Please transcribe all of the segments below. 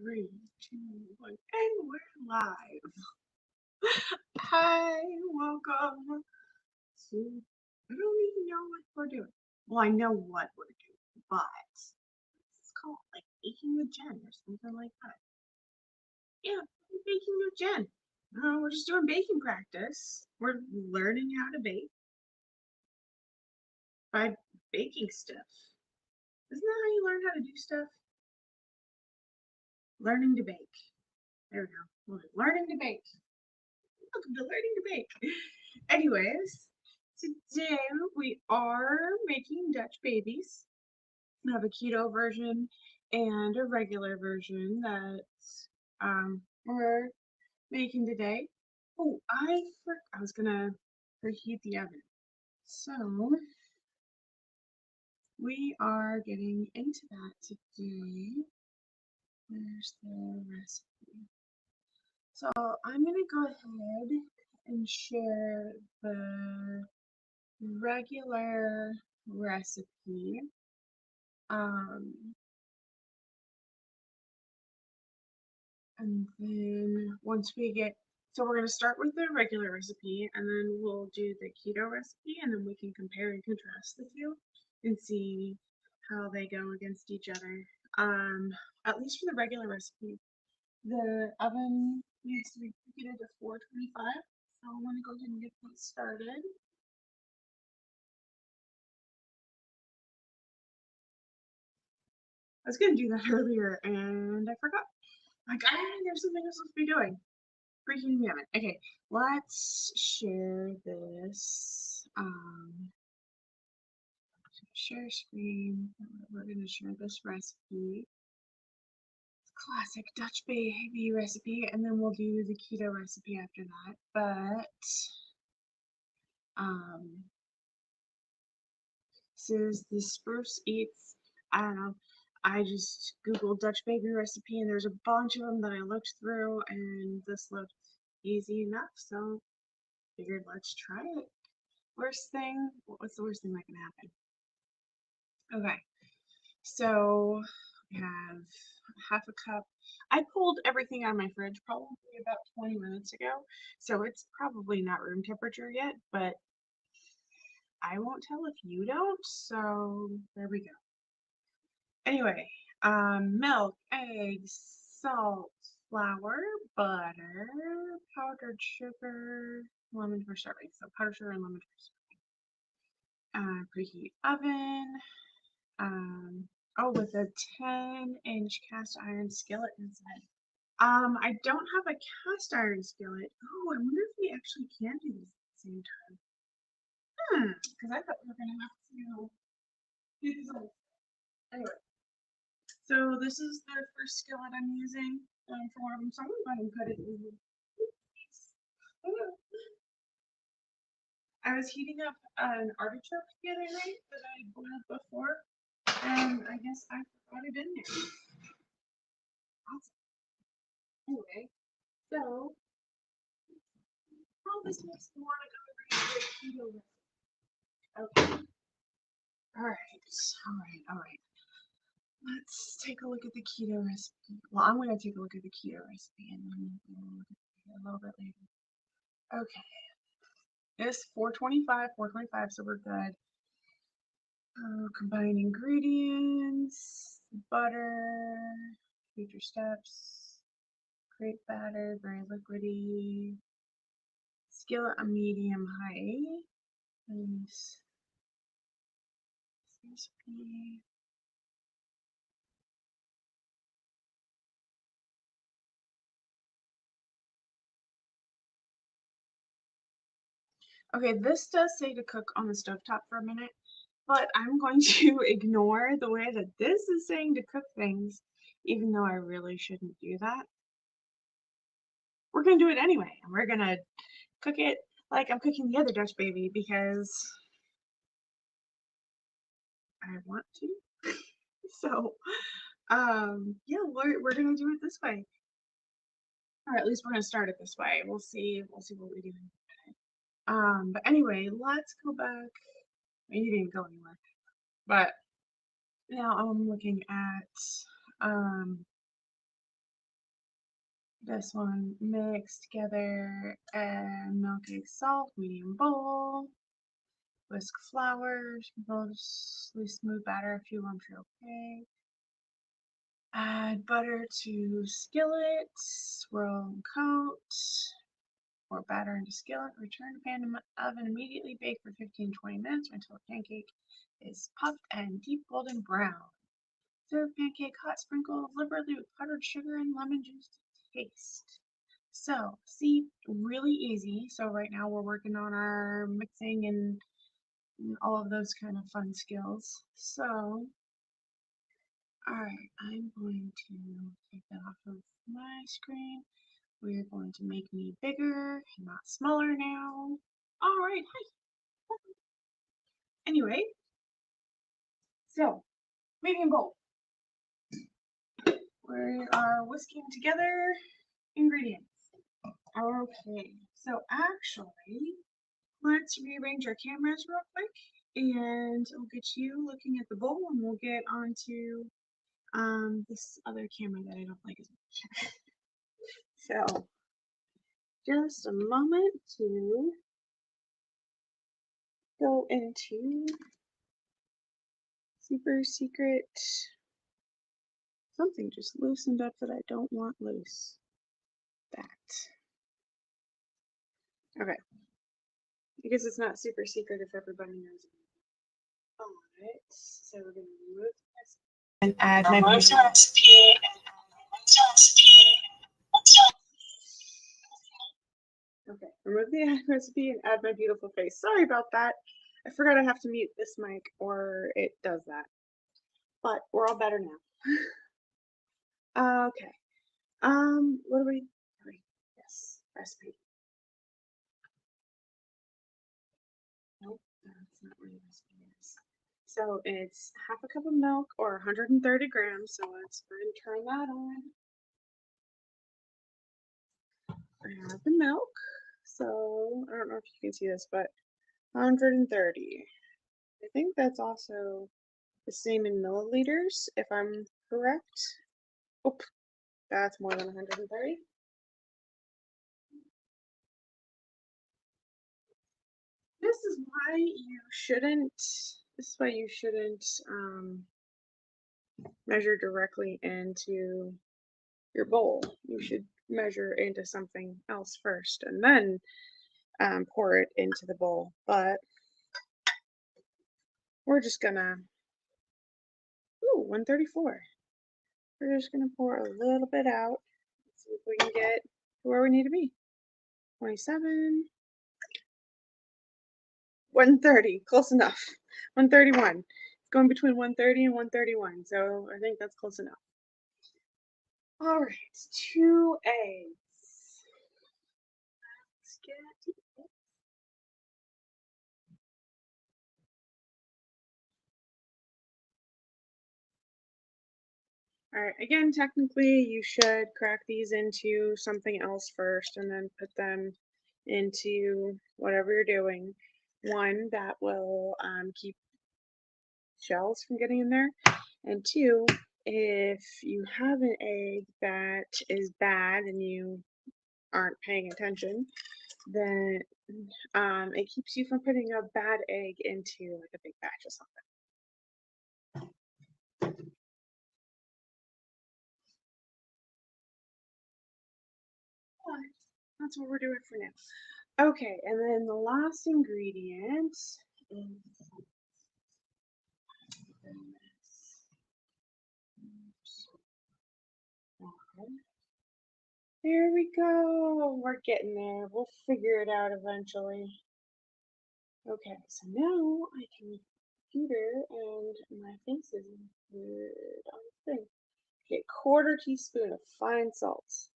Three, two, one, and we're live. Hi, welcome to. I don't even know what we're doing. Well, I know what we're doing, but it's called like baking with Jen or something like that. Yeah, baking with Jen. We're just doing baking practice. We're learning how to bake by baking stuff. Isn't that how you learn how to do stuff? Learning to bake. There we go. Learning to bake. Welcome to Learning to Bake. Anyways, today we are making Dutch babies. We have a keto version and a regular version that we're making today. Oh, I was gonna preheat the oven. So we are getting into that today. There's the recipe. So I'm gonna go ahead and share the regular recipe. And then once we get, so we're going to start with the regular recipe and then we'll do the keto recipe and then we can compare and contrast the two and see how they go against each other. At least for the regular recipe, the oven needs to be preheated to 425. So I'm going to go ahead and get that started. I was going to do that earlier and I forgot. Like, there's something I'm supposed to be doing. Freaking damn it. Okay, let's share this. Share screen. We're going to share this recipe. Classic Dutch baby recipe, and then we'll do the keto recipe after that. But, this is the Spruce Eats. I don't know. I just googled Dutch baby recipe and there's a bunch of them that I looked through and this looked easy enough, so figured let's try it. Worst thing, what's the worst thing that can happen? Okay, so we have half a cup. I pulled everything out of my fridge probably about 20 minutes ago, so it's probably not room temperature yet, but I won't tell if you don't, so there we go. Anyway, milk, eggs, salt, flour, butter, powdered sugar, lemon for serving. So powdered sugar and lemon for serving. Preheat oven. With a 10-inch cast iron skillet inside. I don't have a cast iron skillet. Oh, I wonder if we actually can do these at the same time. Because I thought we were gonna have to do these all. Anyway, so this is the first skillet I'm using for one of them. So I'm gonna go ahead and put it in. I was heating up an artichoke the other night that I boiled before, and I guess I forgot it in there. Awesome. Anyway, so all this makes me want to go over to the keto recipe. Okay. All right. Let's take a look at the keto recipe. Well, I'm going to take a look at the keto recipe and then we'll look at it a little bit later. Okay. It's 425, so we're good. Combine ingredients, butter, future steps, create batter, very liquidy, skillet a medium high, and recipe. Okay, this does say to cook on the stovetop for a minute, but I'm going to ignore the way that this is saying to cook things, even though I really shouldn't do that. We're going to do it anyway, and we're going to cook it like I'm cooking the other Dutch baby because I want to. So, yeah, we're going to do it this way. Or at least we're going to start it this way. We'll see what we do. But anyway, let's go back. You didn't go anywhere. But now I'm looking at This one mixed together and milk, egg, salt, medium bowl. Whisk flour, mostly smooth batter. If you lumps, you're okay. Add butter to skillet, swirl and coat. Pour batter into skillet. Return to pan to oven. Immediately bake for 15-20 minutes until the pancake is puffed and deep golden brown. Serve pancake hot, sprinkled liberally with powdered sugar and lemon juice to taste. So, see, really easy. So right now we're working on our mixing and all of those kind of fun skills. So, alright, I'm going to take that off of my screen. We're going to make me bigger, not smaller now. Alright, hi. Anyway, so, medium bowl. We are whisking together ingredients. Okay, so actually, let's rearrange our cameras real quick, and I'll get you looking at the bowl, and we'll get onto this other camera that I don't like as much. So, just a moment to go into super secret. Something just loosened up that I don't want loose. That. Okay. I guess it's not super secret if everybody knows it. Alright, so we're going to remove this and add my recipe. Okay, remove the recipe and add my beautiful face. Sorry about that. I forgot I have to mute this mic or it does that. But we're all better now. Okay. What do we? Yes, recipe. Nope, that's not where the recipe is. So it's half a cup of milk or 130 grams. So let's go ahead and turn that on. I have the milk. So I don't know if you can see this, but 130. I think that's also the same in milliliters, if I'm correct. Oh, that's more than 130. This is why you shouldn't measure directly into your bowl. You should measure into something else first and then pour it into the bowl. But we're just gonna, 134. We're just gonna pour a little bit out. See if we can get to where we need to be. 27. 130, close enough. 131. It's going between 130 and 131, so I think that's close enough. All right, 2 eggs. Let's get it. All right, again, technically you should crack these into something else first and then put them into whatever you're doing. One, that will keep shells from getting in there, and two, if you have an egg that is bad and you aren't paying attention, then it keeps you from putting a bad egg into like a big batch or something. But that's what we're doing for now. Okay, and then the last ingredient is there we go. We're getting there. We'll figure it out eventually. Okay, so now I can use the computer and my face is included on the thing. Okay, 1/4 teaspoon of fine salt.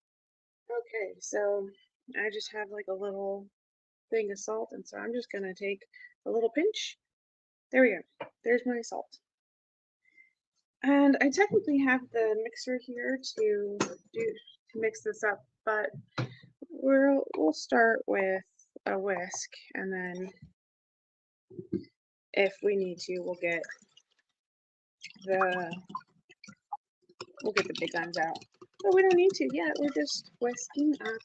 Okay, so I just have like a little thing of salt, and so I'm just gonna take a little pinch. There we go. There's my salt. And I technically have the mixer here to mix this up, but we'll start with a whisk, and then if we need to, we'll get the big guns out. But we don't need to yet. We're just whisking up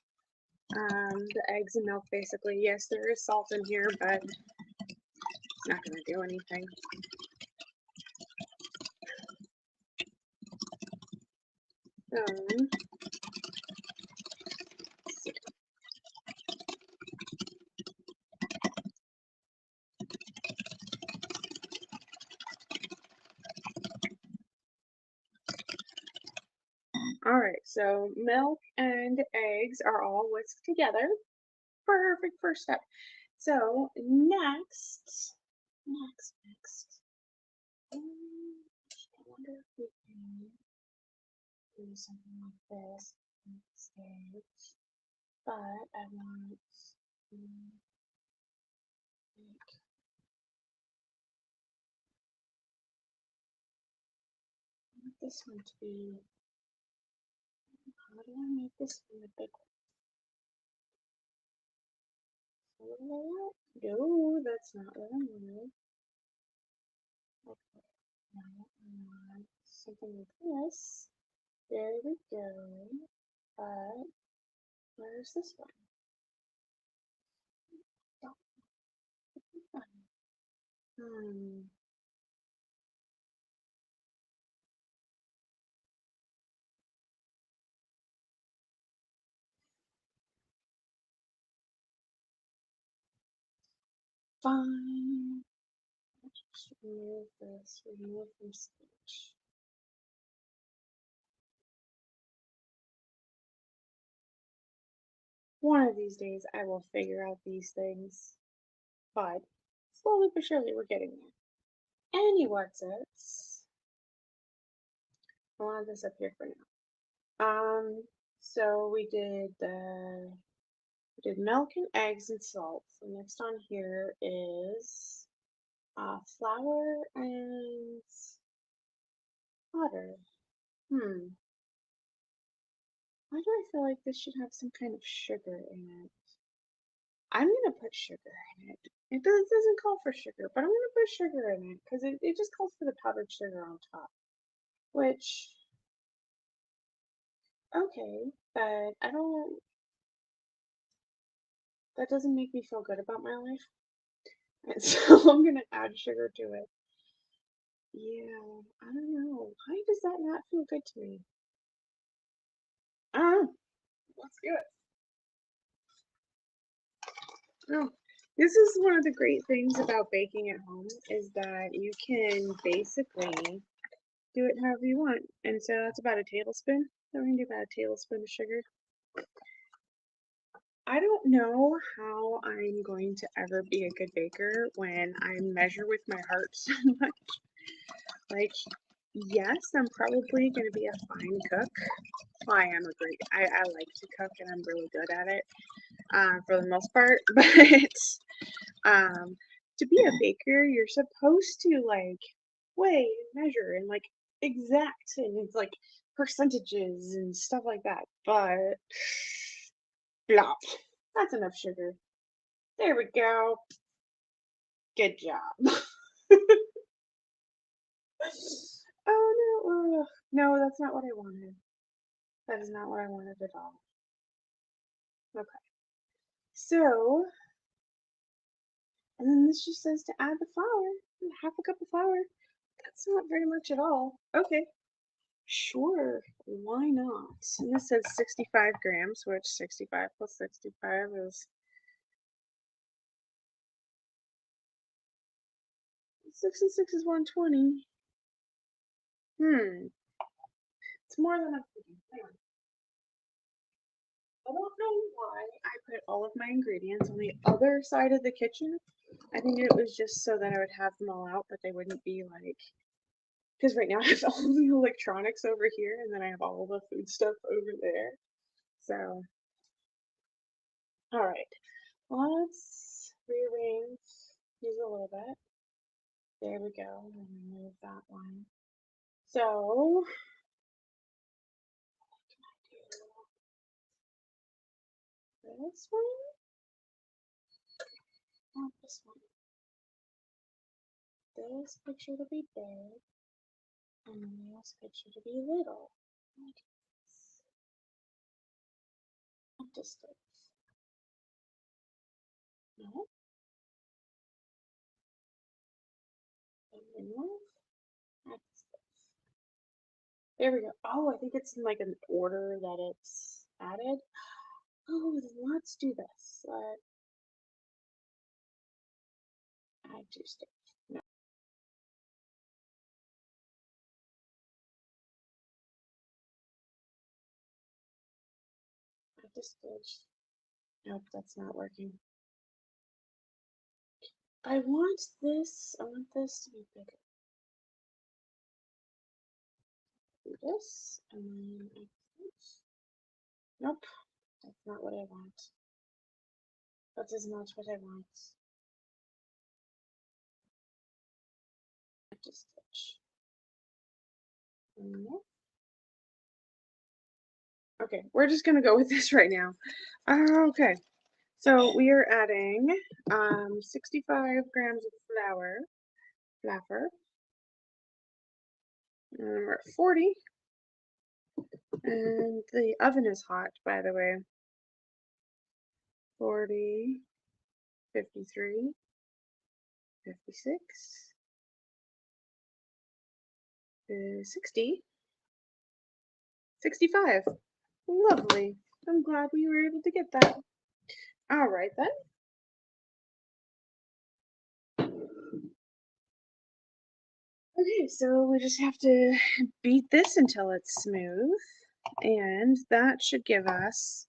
the eggs and milk basically. Yes, there is salt in here, but it's not going to do anything. Alright, so milk and eggs are all whisked together. Perfect first step. So next, I wonder if we can do something like this instead. But I want to make, this one to be, how do I make this one a big one? No, that's not what I wanted. Okay, now I want something like this. There we go. But where's this one? Hmm. Fine. Let's just remove this. Remove from sketch. One of these days I will figure out these things. But slowly but surely we're getting there. Any what's it? I want this up here for now. So we did milk and eggs and salt. So next on here is flour and butter. Why do I feel like this should have some kind of sugar in it? I'm gonna put sugar in it. Doesn't call for sugar, but I'm gonna put sugar in it because it just calls for the powdered sugar on top. Which, okay, but I don't, that doesn't make me feel good about my life. And so I'm gonna add sugar to it. Yeah, I don't know. Why does that not feel good to me? I don't know. Let's do it. No. This is one of the great things about baking at home is that you can basically do it however you want. And so that's about a tablespoon. So we're gonna do about a tablespoon of sugar. I don't know how I'm going to ever be a good baker when I measure with my heart so much. Like, yes, I'm probably gonna be a fine cook. Well, I like to cook and I'm really good at it for the most part. But to be a baker, you're supposed to like weigh and measure and like exact and it's like percentages and stuff like that. But blah, that's enough sugar. There we go. Good job. Oh no, no, that's not what I wanted. That is not what I wanted at all. Okay, so, and then this just says to add the flour, half a cup of flour. That's not very much at all. Okay, sure, why not? And this says 65 grams, which 65 plus 65 is 66 is 120. It's more than I'm thinking. I don't know why I put all of my ingredients on the other side of the kitchen. I think it was just so that I would have them all out, but they wouldn't be like, because right now I have all the electronics over here and then I have all the food stuff over there. So, all right, let's rearrange these a little bit. There we go, and remove that one. So, this one, not this one. This picture to be big, and this picture to be little. Like this. distance. No. And remove. At distance. There we go. Oh, I think it's in like an order that it's added. Oh, then let's do this. Let add two stitch. No, add two stitch. Nope, that's not working. I want this to be bigger. Do this, and then add this. Nope, that's not what I want. That is not what I want. Add two stitch. Nope. Okay, we're just gonna go with this right now. Okay, so we are adding 65 grams of flour, and we're at 40, and the oven is hot, by the way. 40, 53, 56, 60, 65. Lovely. I'm glad we were able to get that. All right then. Okay, so we just have to beat this until it's smooth, and that should give us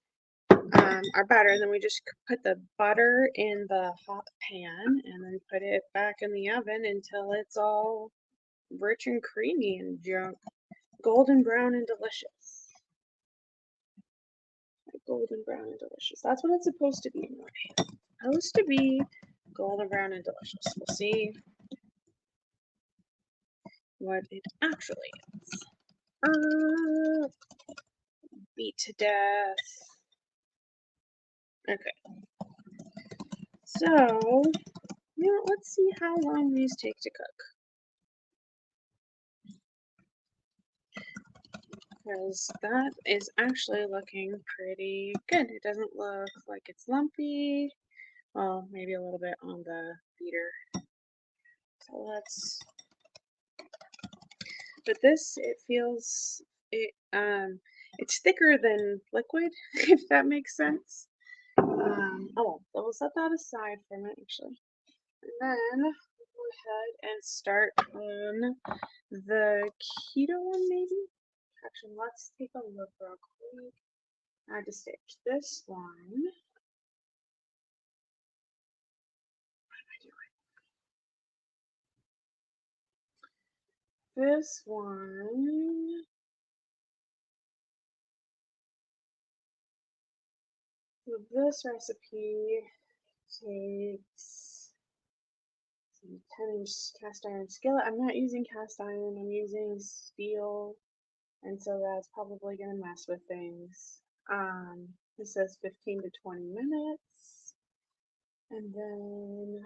our batter. And then we just put the butter in the hot pan and then put it back in the oven until it's all rich and creamy and golden brown and delicious. Like golden brown and delicious. That's what it's supposed to be anyway. It's supposed to be golden brown and delicious. We'll see what it actually is. Beat to death. Okay. So, let's see how long these take to cook. Because that is actually looking pretty good. It doesn't look like it's lumpy. Well, maybe a little bit on the beater. So let's. But this, it's thicker than liquid, if that makes sense. So we'll set that aside for a minute, actually. And then go ahead and start on the keto one, maybe? Actually, let's take a look real quick. Add to stitch. This one. This one. So this recipe takes 10-inch cast iron skillet. I'm not using cast iron, I'm using steel, and so that's probably going to mess with things. This says 15 to 20 minutes, and then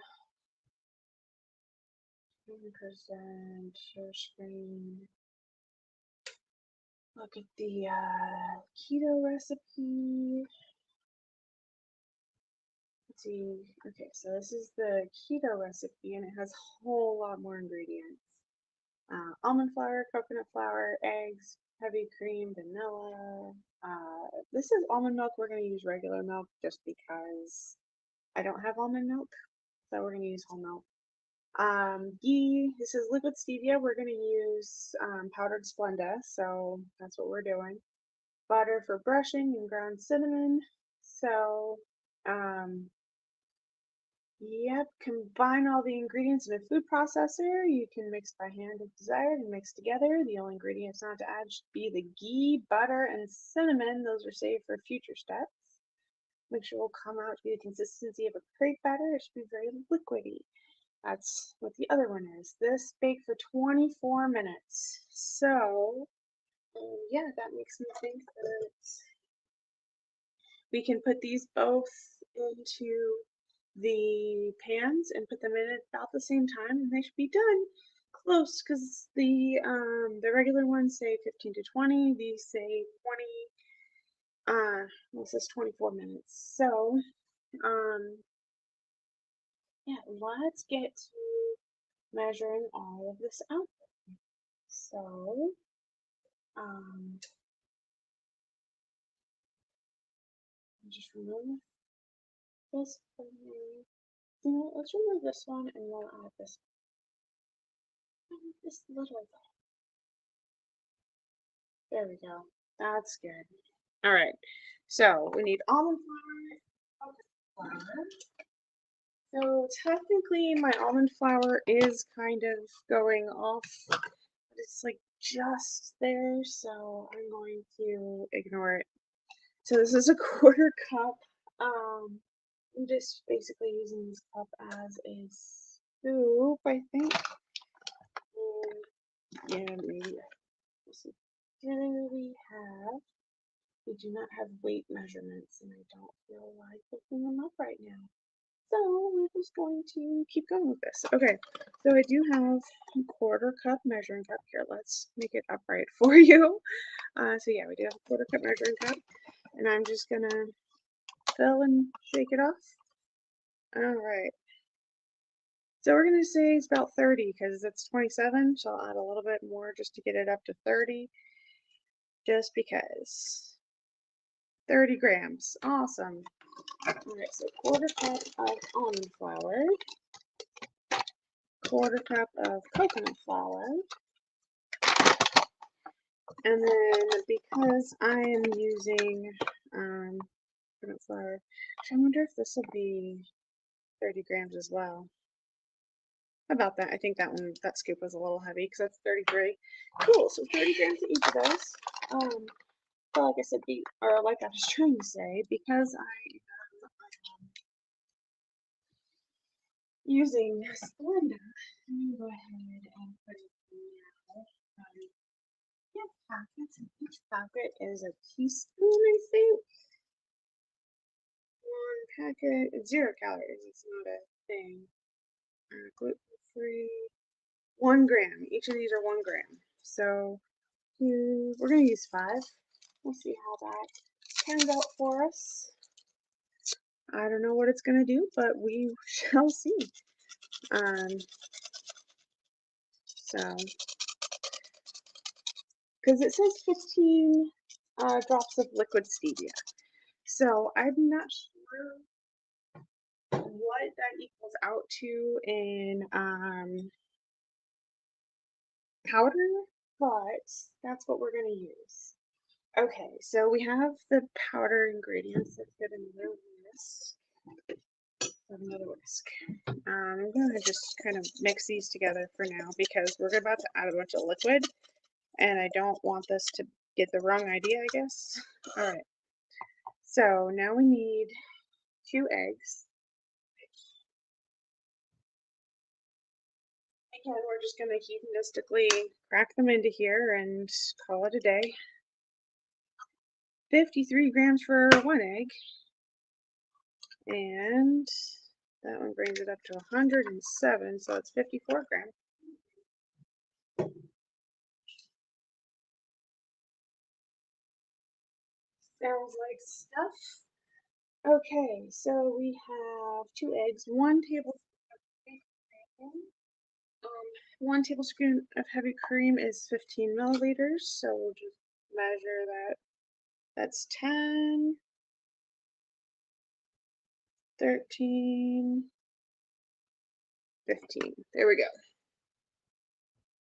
100% share screen. Look at the keto recipe. Let's see. Okay, so this is the keto recipe, and it has a whole lot more ingredients. Almond flour, coconut flour, eggs, heavy cream, vanilla. This is almond milk. We're going to use regular milk just because I don't have almond milk, so we're going to use whole milk. Ghee. This is liquid stevia. We're going to use powdered Splenda, so that's what we're doing. Butter for brushing and ground cinnamon. So, yep, combine all the ingredients in a food processor. You can mix by hand if desired and mix together. The only ingredients not to add should be the ghee, butter, and cinnamon. Those are saved for future steps. Make sure it will come out to be the consistency of a crepe batter. It should be very liquidy. That's what the other one is. This baked for 24 minutes. So, yeah, that makes me think that we can put these both into the pans and put them in at about the same time, and they should be done. Close, because the regular ones say 15 to 20. These say 20 This is 24 minutes. So, yeah, let's get to measuring all of this out. So, just remove this from here. You know, let's remove this one and we'll add this little. There we go. That's good. All right. So we need almond flour, coconut flour. So technically my almond flour is kind of going off, but it's like just there, so I'm going to ignore it. So this is a quarter cup. I'm just basically using this cup as a scoop, I think. And yeah, maybe. We do not have weight measurements, and I don't feel like looking them up right now. So we're just going to keep going with this. Okay, so I do have a quarter cup measuring cup here. Let's make it upright for you. So yeah, we do have a quarter cup measuring cup, and I'm just gonna fill and shake it off. All right. So we're gonna say it's about 30 because it's 27, so I'll add a little bit more just to get it up to 30, just because. 30 grams, awesome. All right, so quarter cup of almond flour, quarter cup of coconut flour, and then because I am using coconut flour, I wonder if this will be 30 grams as well. About that, I think that scoop was a little heavy because that's 33. Cool, so 30 grams of each of those. So like I said, like I was trying to say, because I am using Splenda, I'm going to go ahead and put it in now. Yeah, packets, and each packet is a teaspoon, I think. One packet, 0 calories, it's not a thing. Gluten-free, 1 gram. Each of these are 1 gram. So we're going to use 5. We'll see how that turns out for us. I don't know what it's going to do, but we shall see. So, because it says 15 drops of liquid stevia. So I'm not sure what that equals out to in powder, but that's what we're going to use. Okay, so we have the powder ingredients. Let's get another whisk. Another whisk. I'm going to just kind of mix these together for now because we're about to add a bunch of liquid and I don't want this to get the wrong idea, I guess. All right. So now we need 2 eggs. Again, we're just going to hedonistically crack them into here and call it a day. 53 grams for 1 egg. And that one brings it up to 107, so it's 54 grams. Sounds like stuff. Okay, so we have 2 eggs, 1 tablespoon of heavy cream. 1 tablespoon of heavy cream is 15 milliliters, so we'll just measure that. That's 10, 13, 15. There we go.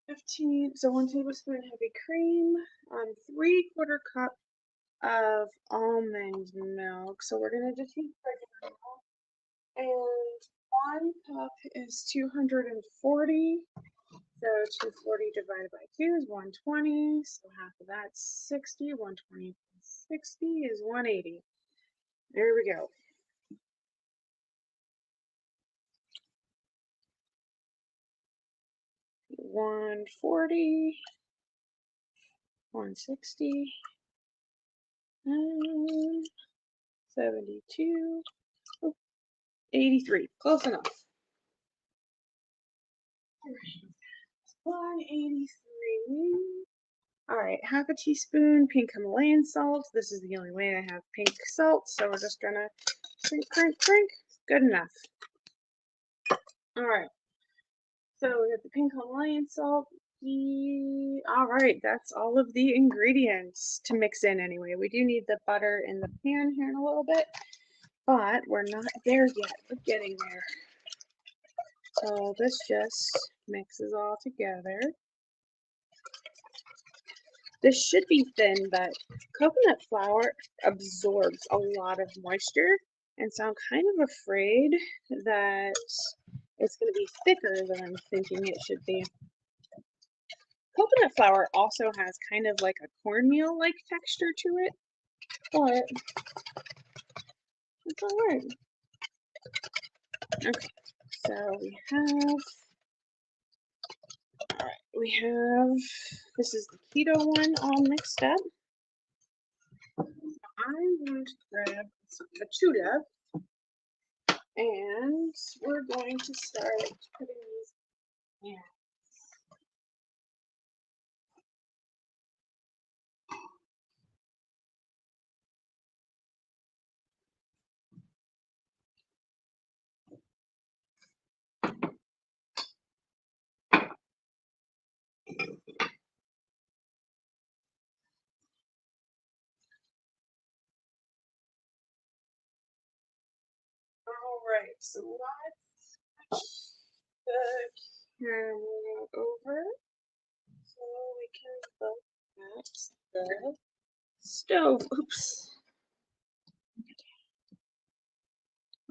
15, so 1 tablespoon heavy cream, 3/4 cup of almond milk. So we're gonna just use regular milk. And 1 cup is 240. So 240 divided by 2 is 120. So half of that's 60. 120 plus 60 is 180. There we go. $140, $160, 72, 83. Close enough. All right. 183. All right, half a teaspoon pink Himalayan salt. This is the only way I have pink salt, so we're just gonna crink, crink, crink. Good enough. All right, so we have the pink Himalayan salt. All right, that's all of the ingredients to mix in anyway. We do need the butter in the pan here in a little bit, but we're not there yet. We're getting there. So this just mixes all together. This should be thin, but coconut flour absorbs a lot of moisture, and so I'm kind of afraid that it's going to be thicker than I'm thinking it should be. Coconut flour also has kind of like a cornmeal-like texture to it, but it's all right. Okay, so we have, this is the keto one all mixed up. I'm going to grab some spatula, and we're going to start putting these in. All right, so let's the camera over so we can look at the stove. Oops.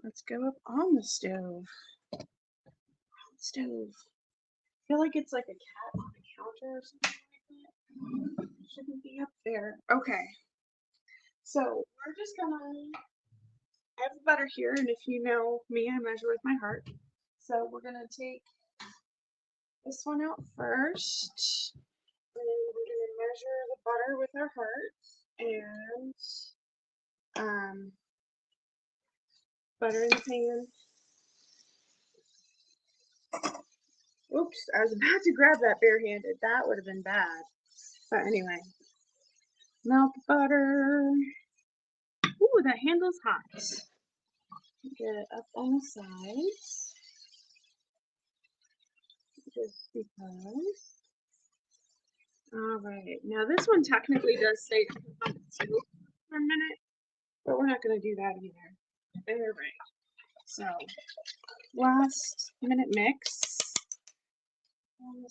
Let's go up on the stove. Stove. I feel like it's like a cat on the counter or something like that. It shouldn't be up there. Okay. So we're just gonna, I have the butter here, and if you know me, I measure with my heart. So we're gonna take this one out first, and then we're gonna measure the butter with our heart, and butter in the pan. Oops, I was about to grab that barehanded. That would have been bad. But anyway, melt the butter. Ooh, that handle's hot. Get it up on the sides. Just because. Alright, now this one technically does say on the tube for a minute, but we're not going to do that either. Alright, so last minute mix. I'm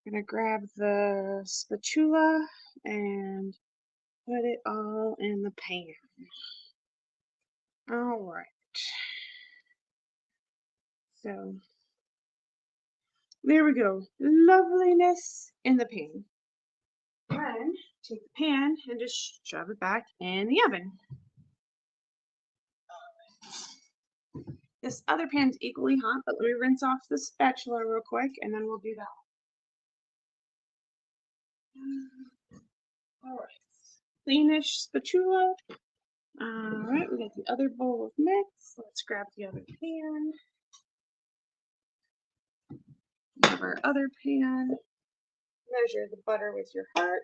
going to grab the spatula and put it all in the pan. Alright, so there we go. Loveliness in the pan. Then take the pan and just shove it back in the oven. This other pan's equally hot, but let me rinse off the spatula real quick and then we'll do that. Alright, cleanish spatula. Alright, we got the other bowl of mix. Let's grab the other pan. Grab our other pan. Measure the butter with your heart.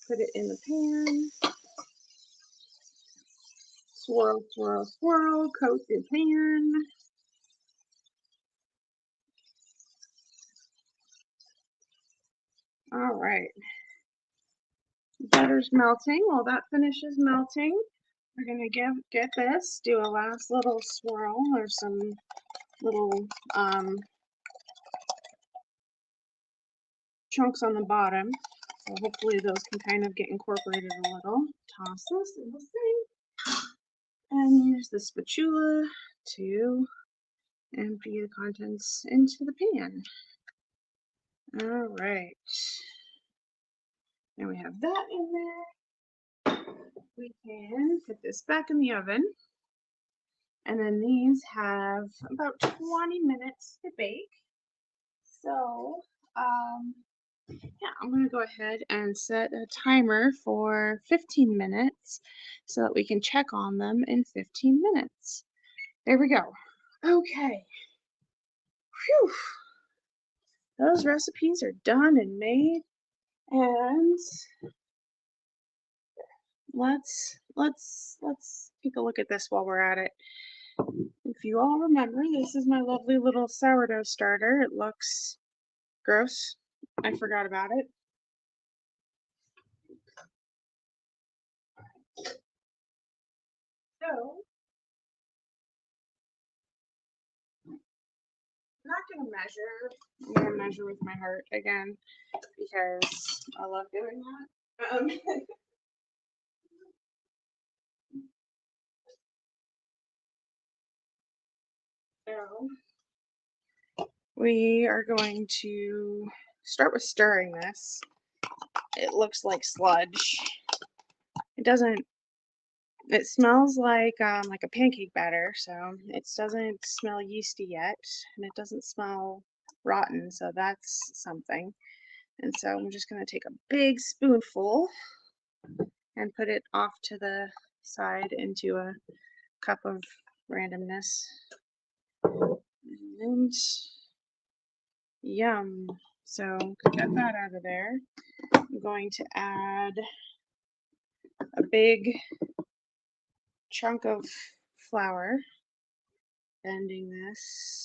Put it in the pan. Swirl, swirl, swirl. Coat the pan. All right. Butter's melting. While that finishes melting, we're gonna get this. Do a last little swirl or some little chunks on the bottom. So hopefully those can kind of get incorporated a little. Toss this in the sink and use the spatula to empty the contents into the pan. All right. Now we have that in there. We can put this back in the oven. And then these have about 20 minutes to bake. So, yeah, I'm going to go ahead and set a timer for 15 minutes so that we can check on them in 15 minutes. There we go. Okay. Whew. those recipes are done and made. And let's take a look at this while we're at it. If you all remember, this is my lovely little sourdough starter. It looks gross. I forgot about it. So, I'm not gonna measure. I'm gonna measure with my heart again because I love doing that. So we are going to start with stirring this. It looks like sludge. It doesn't. It smells like a pancake batter, so it doesn't smell yeasty yet, and it doesn't smell rotten, so that's something. And so I'm just going to take a big spoonful and put it off to the side into a cup of randomness. And yum. So get that out of there. I'm going to add a big chunk of flour, bending this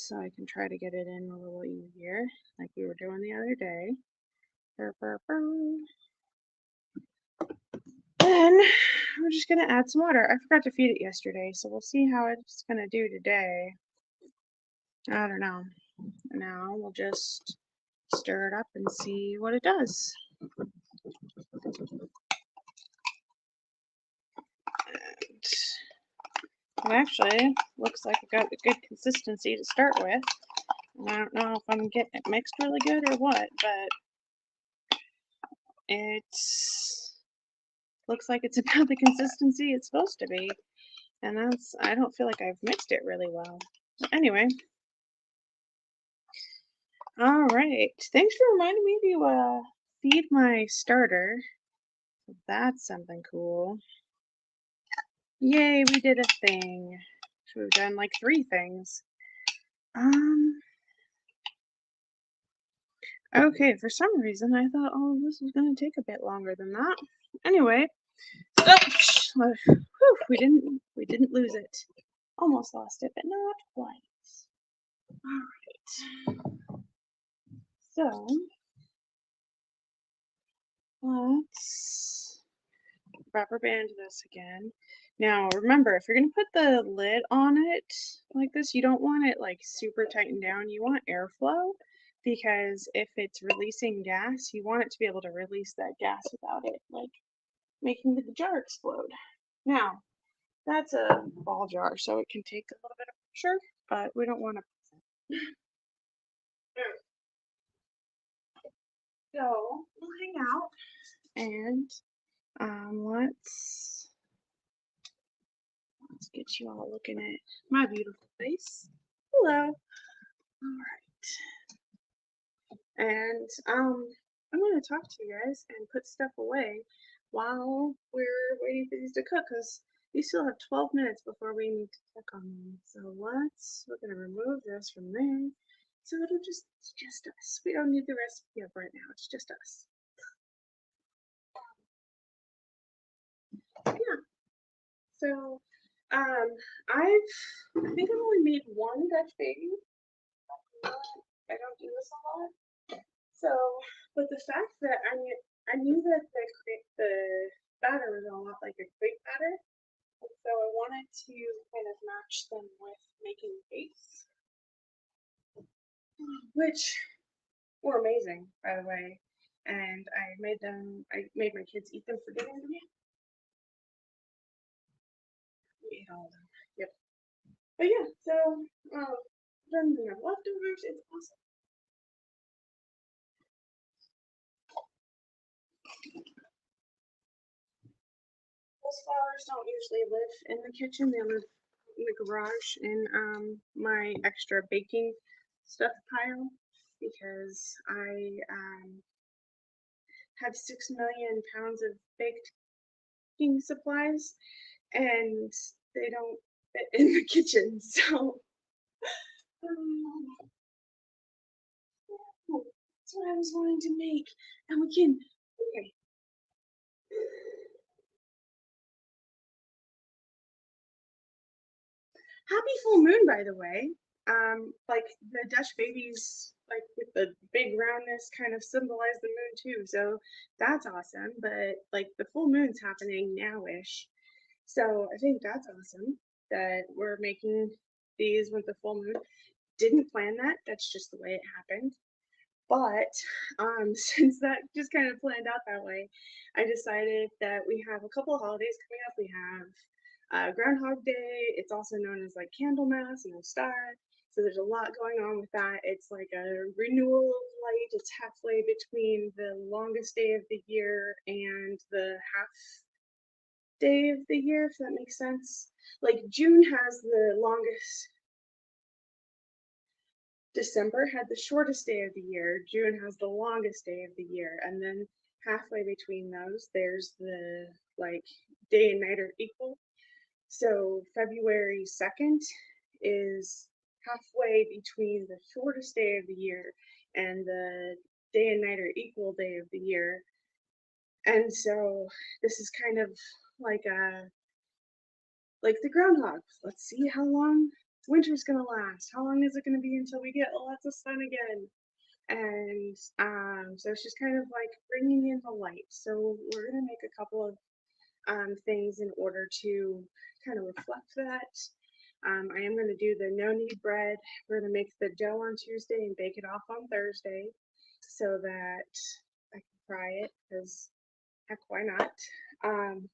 so I can try to get it in a little easier, like we were doing the other day. Then we're just gonna add some water. I forgot to feed it yesterday, so we'll see how it's gonna do today. I don't know. Now we'll just stir it up and see what it does. And actually, looks like it got a good consistency to start with. And I don't know if I'm getting it mixed really good or what, but it's looks like it's about the consistency it's supposed to be. And I don't feel like I've mixed it really well. But anyway. All right. Thanks for reminding me to feed my starter. That's something cool. Yay, we did a thing. So we've done like 3 things. Okay, for some reason I thought, oh, this was gonna take a bit longer than that. Anyway, we didn't lose it. Almost lost it, but not quite. All right. So let's rubber band this again. Now remember, if you're gonna put the lid on it like this, you don't want it like super tightened down. You want airflow, because if it's releasing gas, you want it to be able to release that gas without it like making the jar explode. Now, that's a ball jar, so it can take a little bit of pressure, but we don't want to. So we'll hang out and let's get you all looking at my beautiful face. Hello. All right. And I'm going to talk to you guys and put stuff away while we're waiting for these to cook, because we still have 12 minutes before we need to check on them. So we're going to remove this from there. So it'll just us. We don't need the recipe up right now. It's just us. Yeah. So I think I've only made one Dutch baby. I don't do this a lot. So, but the fact that I knew that the batter was a lot like a crepe batter, and so I wanted to kind of match them with making cakes, which were amazing, by the way. And I made my kids eat them for dinner today. We ate all of them. Yep. But yeah, so then we have leftovers. It's awesome. Those flowers don't usually live in the kitchen. They live in the garage in my extra baking stuff pile, because I have 6 million pounds of baking supplies, and they don't fit in the kitchen. So That's what I was wanting to make. And we can, okay. Happy full moon, by the way. Like the Dutch babies, like with the big roundness, kind of symbolize the moon too. So that's awesome. But like the full moon's happening now-ish. So I think that's awesome that we're making these with the full moon. Didn't plan that. That's just the way it happened. But since that just kind of planned out that way, I decided that we have a couple of holidays coming up. We have Groundhog Day. It's also known as like Candlemas and the Star. So there's a lot going on with that. It's like a renewal of light. It's halfway between the longest day of the year and the half day of the year, if that makes sense. Like June has the longest. December had the shortest day of the year. June has the longest day of the year. And then halfway between those, there's the like day and night are equal. So February 2nd is halfway between the shortest day of the year and the day and night are equal day of the year. And so this is kind of like the groundhog. Let's see how long winter's gonna last. How long is it gonna be until we get lots of sun again? And so it's just kind of like bringing in the light. So we're gonna make a couple of things in order to kind of reflect that. I am going to do the no knead bread. We're going to make the dough on Tuesday and bake it off on Thursday so that I can fry it because heck, why not? And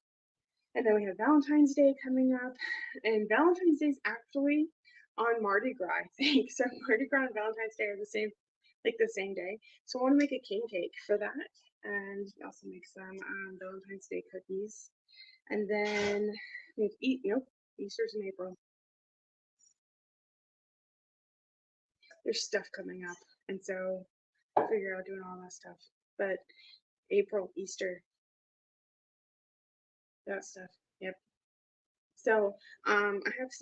then we have Valentine's Day coming up, and Valentine's Day is actually on Mardi Gras, I think. So Mardi Gras and Valentine's Day are the same day. So I want to make a king cake for that, and also make some Valentine's Day cookies. And then Easter's in April. There's stuff coming up, and so I'll figure out doing all that stuff. But April, Easter, that stuff. Yep. So I have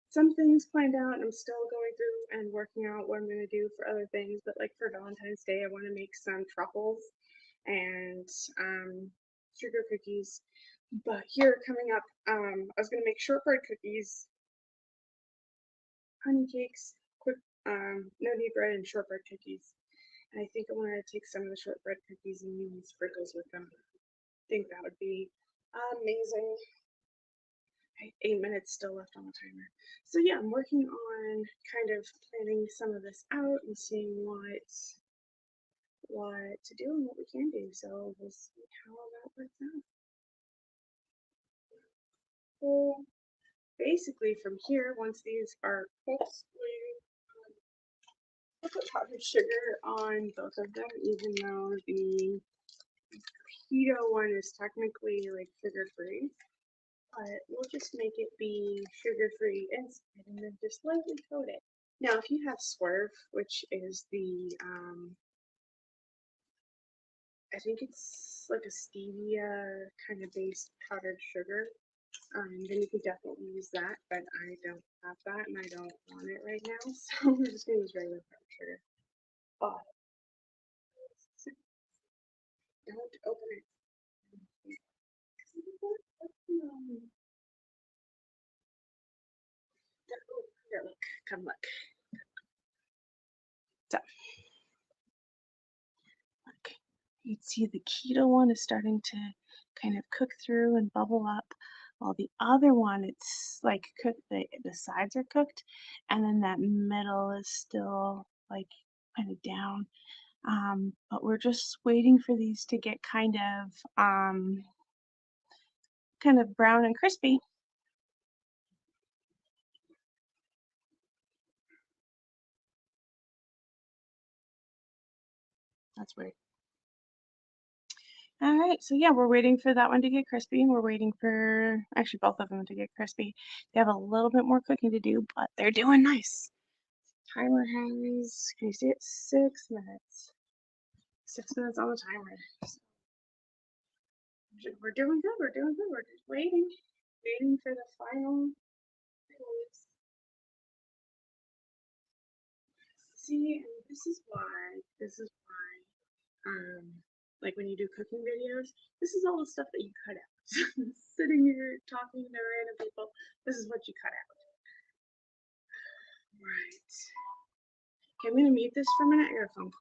some things planned out. I'm still going through and working out what I'm going to do for other things. But like for Valentine's Day, I want to make some truffles and sugar cookies. But here coming up, I was going to make shortbread cookies, honey cakes, quick no knead bread, and shortbread cookies. And I think I want to take some of the shortbread cookies and use sprinkles with them. I think that would be amazing. 8 minutes still left on the timer. So yeah, I'm working on kind of planning some of this out and seeing what to do and what we can do. So we'll see how that works out. So basically from here, once these are cooked, we put powdered sugar on both of them, even though the keto one is technically like sugar free. But we'll just make it be sugar-free inside and then just lightly coat it. Now, if you have Swerve, which is the, I think it's like a stevia kind of based powdered sugar, then you can definitely use that, but I don't have that and I don't want it right now, so we're just going to use regular powdered sugar. But don't open it. Here, look, come look. So, look, you'd see the keto one is starting to kind of cook through and bubble up, while the other one, it's like cooked, the sides are cooked, and then that middle is still like kind of down. But we're just waiting for these to get kind of brown and crispy. That's weird. All right, so yeah, we're waiting for that one to get crispy, and we're waiting for actually both of them to get crispy. They have a little bit more cooking to do, but they're doing nice. Timer has, can you see it? 6 minutes. 6 minutes on the timer. We're doing good. We're doing good. We're just waiting for the final. See, and This is why, like when you do cooking videos, this is all the stuff that you cut out. Sitting here talking to random people, this is what you cut out. Right. Okay, I'm gonna mute this for a minute. Your phone.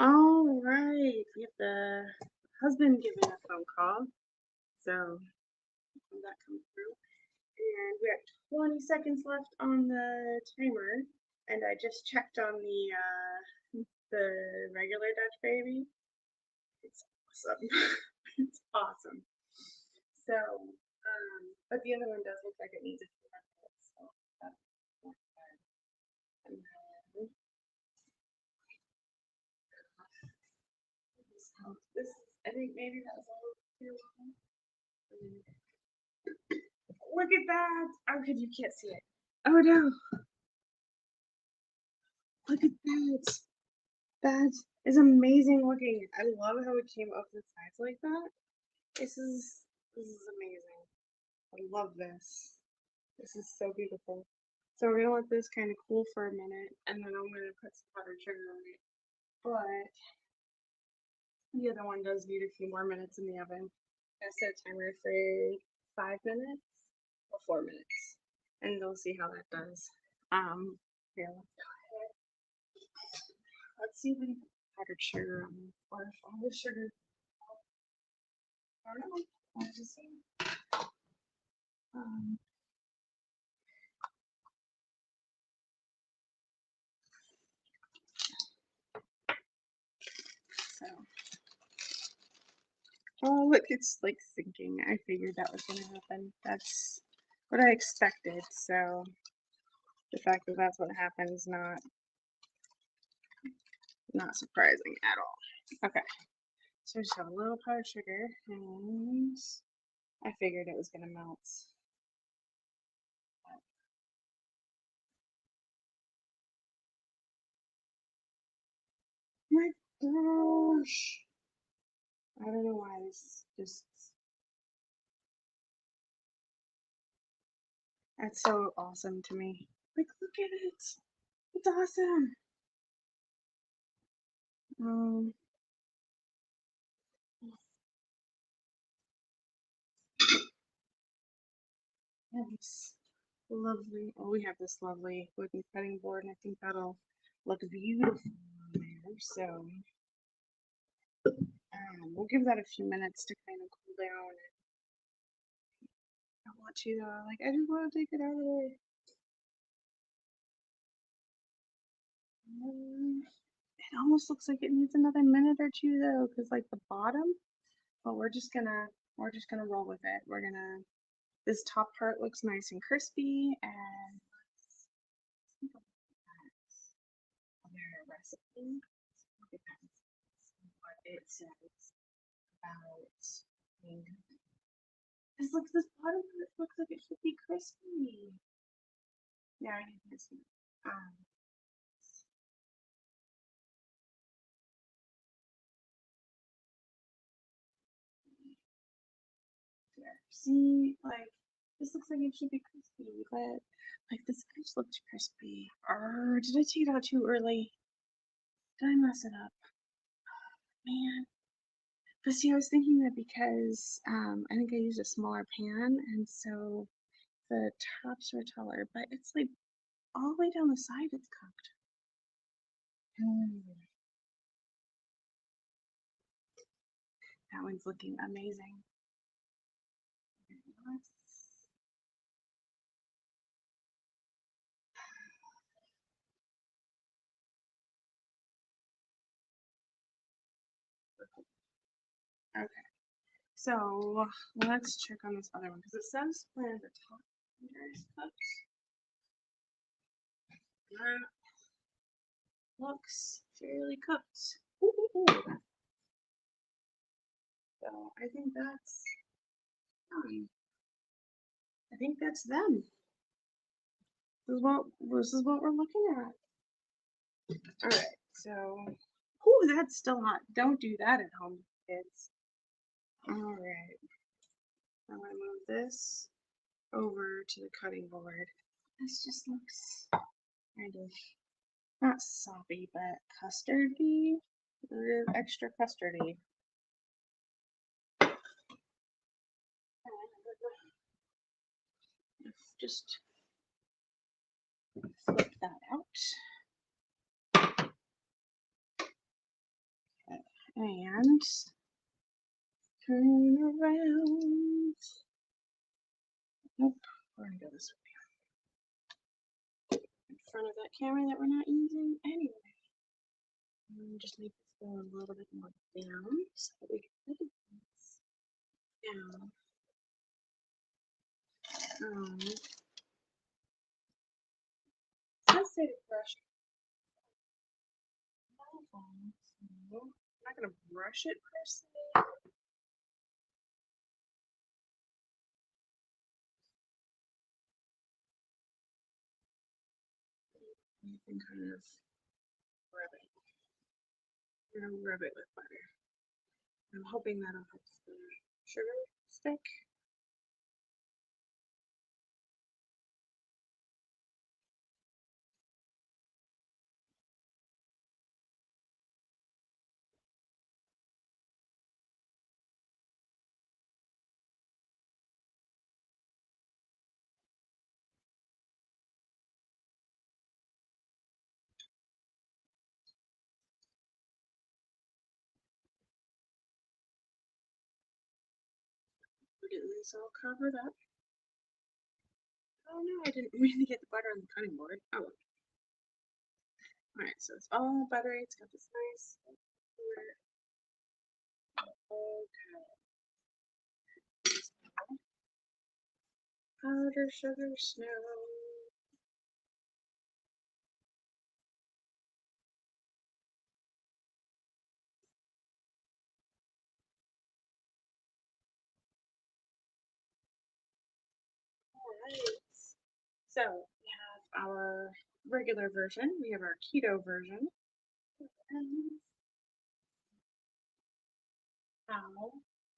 All right, we have the husband giving a phone call, so that comes through. And we have 20 seconds left on the timer, and I just checked on the regular Dutch baby. It's awesome. It's awesome. So, but the other one does look like it needs a few more minutes, so that's not bad. And then think maybe that was a little too long. Look at that! Oh, because you can't see it. Oh no! Look at that! That is amazing looking. I love how it came up the sides like that. This is amazing. I love this. This is so beautiful. So we're gonna let this kind of cool for a minute, and then I'm gonna put some powdered sugar on it. But the other one does need a few more minutes in the oven. I set a timer for 5 minutes or 4 minutes, and we'll see how that does. Here, let's see if we can put powdered sugar on it, or if all the sugar. I don't know. I'll just see. Um, so, oh look, it's like sinking. I figured that was gonna happen. That's what I expected. So the fact that that's what happens, not surprising at all. Okay, so just have a little powdered sugar, and I figured it was gonna melt. My gosh! I don't know why this just. That's so awesome to me. Like, look at it. It's awesome. Um, Yes. Lovely. Oh, we have this lovely wooden cutting board, and I think that'll look beautiful on there. So we'll give that a few minutes to kind of cool down. I want you to, like, I just want to take it out of there. It almost looks like it needs another minute or two though, because like the bottom. But we're just gonna roll with it. This top part looks nice and crispy, and let's see other recipe. Look at that. What it says about. This bottom part looks like it should be crispy. Yeah, I can see. Um, There. See, like this looks like it should be crispy, but like this edge looks crispy. Or did I take it out too early? Did I mess it up? Man. But see, I was thinking that because I think I used a smaller pan, and so the tops were taller, but it's like all the way down the side it's cooked. That one's looking amazing. Okay, so let's check on this other one because it says where the top is cooked. That looks fairly cooked. Ooh. So I think that's done. I think that's them. This is what we're looking at. All right, so that's still hot. Don't do that at home, kids. All right, I'm gonna move this over to the cutting board. This just looks kind of not soppy, but custardy, extra custardy. Just flip that out. Okay. And turn around. Nope, we're gonna go this way. In front of that camera that we're not using anyway. Just make this go a little bit more down so that we can put this down. Let's say to brush. So I'm not gonna brush it per se. You can kind of rub it. You're gonna rub it with butter. I'm hoping that'll help the sugar stick. We're getting this all covered up. Oh no, I didn't mean to get the butter on the cutting board. Oh well. Alright, so it's all buttery. It's got this nice powder sugar snow. Alright. So we have our regular version, we have our keto version, and how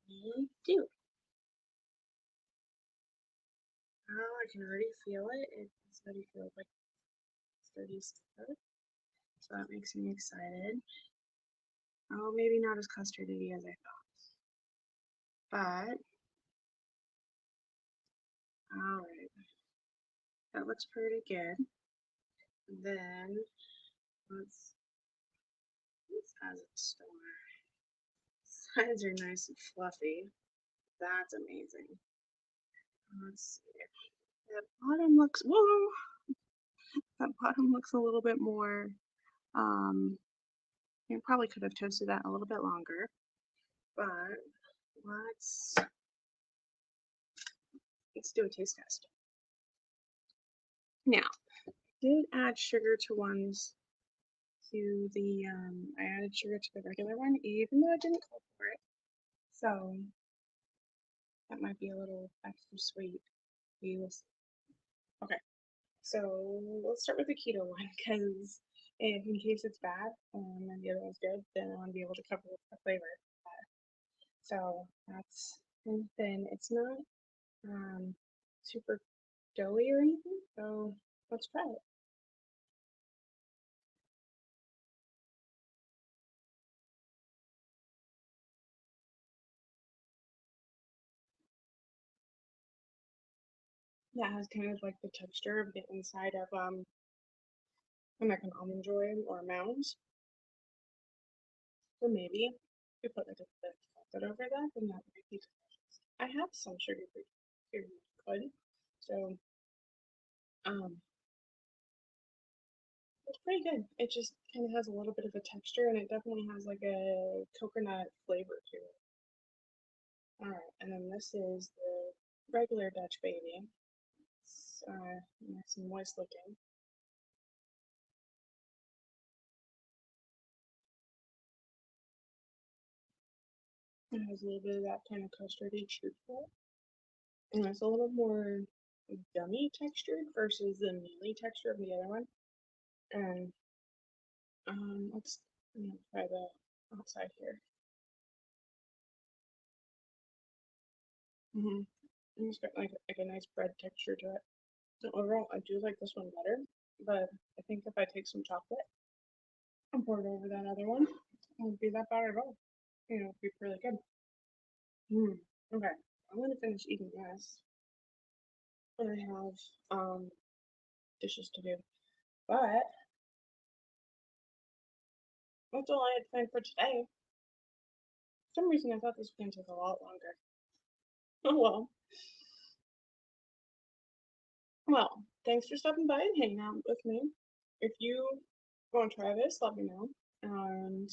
we do. Oh, I can already feel it. It already feels like it's ready to start. So that makes me excited. Oh, maybe not as custardy as I thought. But alright. That looks pretty good. And then let's as a store. Sides are nice and fluffy. That's amazing. Let's see. That bottom looks whoa. That bottom looks a little bit more you probably could have toasted that a little bit longer. But let's do a taste test. Now, I did add sugar to ones to the I added sugar to the regular one, even though I didn't call for it. So that might be a little extra sweet. We will see. Okay, so let's start with the keto one because if in case it's bad and the other one's good, then I want to be able to cover the flavor. So that's and then it's not super doughy or anything. So let's try it. That has kind of like the texture of the inside of American almond joy or mounds. So maybe if we put like a bit of chocolate over that, then that might be delicious. I have some sugar-free here could. So it's pretty good. It just kind of has a little bit of a texture and it definitely has like a coconut flavor to it. Alright, and then this is the regular Dutch baby. It's nice and moist looking. It has a little bit of that kind of custardy truth to it. And it's a little more gummy textured versus the mealy texture of the other one. And let's try the outside here. It's got like a nice bread texture to it. So overall, I do like this one better, but I think if I take some chocolate and pour it over that other one, it won't be that bad at all. It'd be really good. Okay, I'm gonna finish eating this. And I have dishes to do. But that's all I had planned for today. For some reason I thought this was gonna take a lot longer. Oh well. Well, thanks for stopping by and hanging out with me. If you want to try this, let me know. And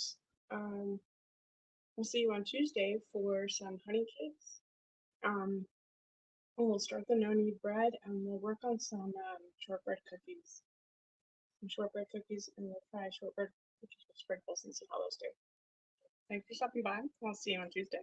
we'll see you on Tuesday for some honey cakes. And we'll start the no knead bread and we'll work on some shortbread cookies. Some shortbread cookies and we'll try shortbread cookies with sprinkles and see how those do. Thanks for stopping by. I'll see you on Tuesday.